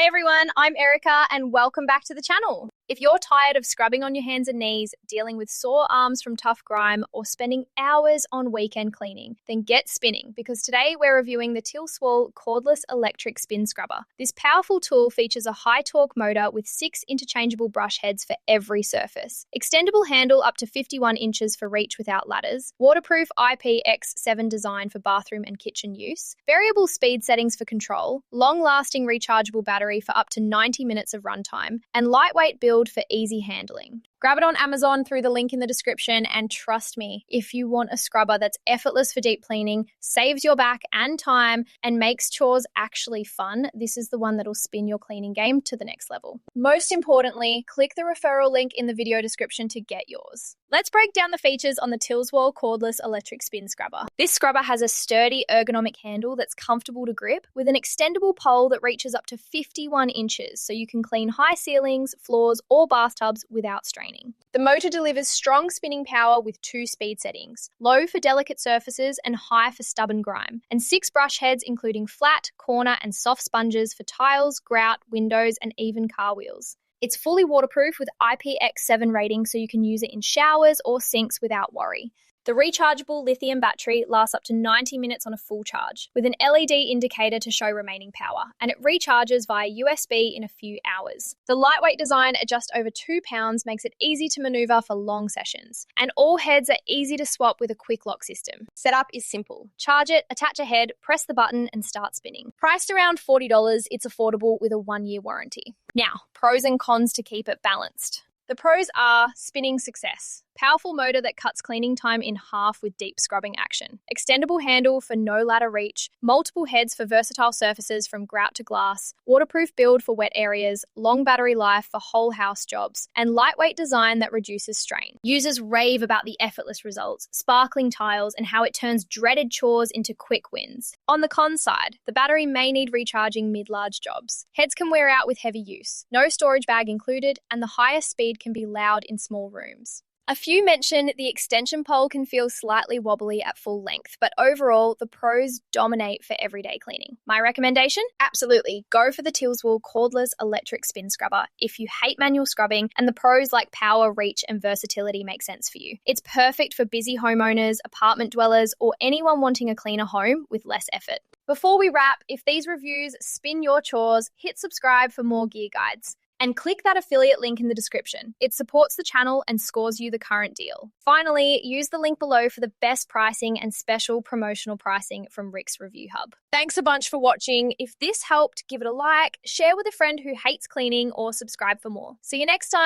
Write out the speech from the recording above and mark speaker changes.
Speaker 1: Hey everyone, I'm Erica and welcome back to the channel. If you're tired of scrubbing on your hands and knees, dealing with sore arms from tough grime, or spending hours on weekend cleaning, then get spinning because today we're reviewing the Tilswall Cordless Electric Spin Scrubber. This powerful tool features a high-torque motor with 6 interchangeable brush heads for every surface, extendable handle up to 51 inches for reach without ladders, waterproof IPX7 design for bathroom and kitchen use, variable speed settings for control, long-lasting rechargeable battery for up to 90 minutes of runtime, and lightweight build for easy handling. Grab it on Amazon through the link in the description, and trust me, if you want a scrubber that's effortless for deep cleaning, saves your back and time, and makes chores actually fun, this is the one that'll spin your cleaning game to the next level. Most importantly, click the referral link in the video description to get yours. Let's break down the features on the Tilswall Cordless Electric Spin Scrubber. This scrubber has a sturdy ergonomic handle that's comfortable to grip with an extendable pole that reaches up to 51 inches, so you can clean high ceilings, floors, or bathtubs without straining. The motor delivers strong spinning power with 2 speed settings, low for delicate surfaces and high for stubborn grime, and 6 brush heads including flat, corner and soft sponges for tiles, grout, windows and even car wheels. It's fully waterproof with IPX7 rating, so you can use it in showers or sinks without worry. The rechargeable lithium battery lasts up to 90 minutes on a full charge, with an LED indicator to show remaining power, and it recharges via USB in a few hours. The lightweight design at just over 2 pounds makes it easy to maneuver for long sessions, and all heads are easy to swap with a quick lock system. Setup is simple. Charge it, attach a head, press the button, and start spinning. Priced around $40, it's affordable with a 1-year warranty. Now, pros and cons to keep it balanced. The pros are spinning success. Powerful motor that cuts cleaning time in half with deep scrubbing action. Extendable handle for no ladder reach. Multiple heads for versatile surfaces from grout to glass. Waterproof build for wet areas. Long battery life for whole house jobs. And lightweight design that reduces strain. Users rave about the effortless results, sparkling tiles, and how it turns dreaded chores into quick wins. On the con side, the battery may need recharging mid-large jobs. Heads can wear out with heavy use. No storage bag included, and the highest speed can be loud in small rooms. A few mention the extension pole can feel slightly wobbly at full length, but overall, the pros dominate for everyday cleaning. My recommendation? Absolutely, go for the Tilswall Cordless Electric Spin Scrubber if you hate manual scrubbing and the pros like power, reach, and versatility make sense for you. It's perfect for busy homeowners, apartment dwellers, or anyone wanting a cleaner home with less effort. Before we wrap, if these reviews spin your chores, hit subscribe for more gear guides. And click that affiliate link in the description. It supports the channel and scores you the current deal. Finally, use the link below for the best pricing and special promotional pricing from Rick's Review Hub. Thanks a bunch for watching. If this helped, give it a like, share with a friend who hates cleaning, or subscribe for more. See you next time.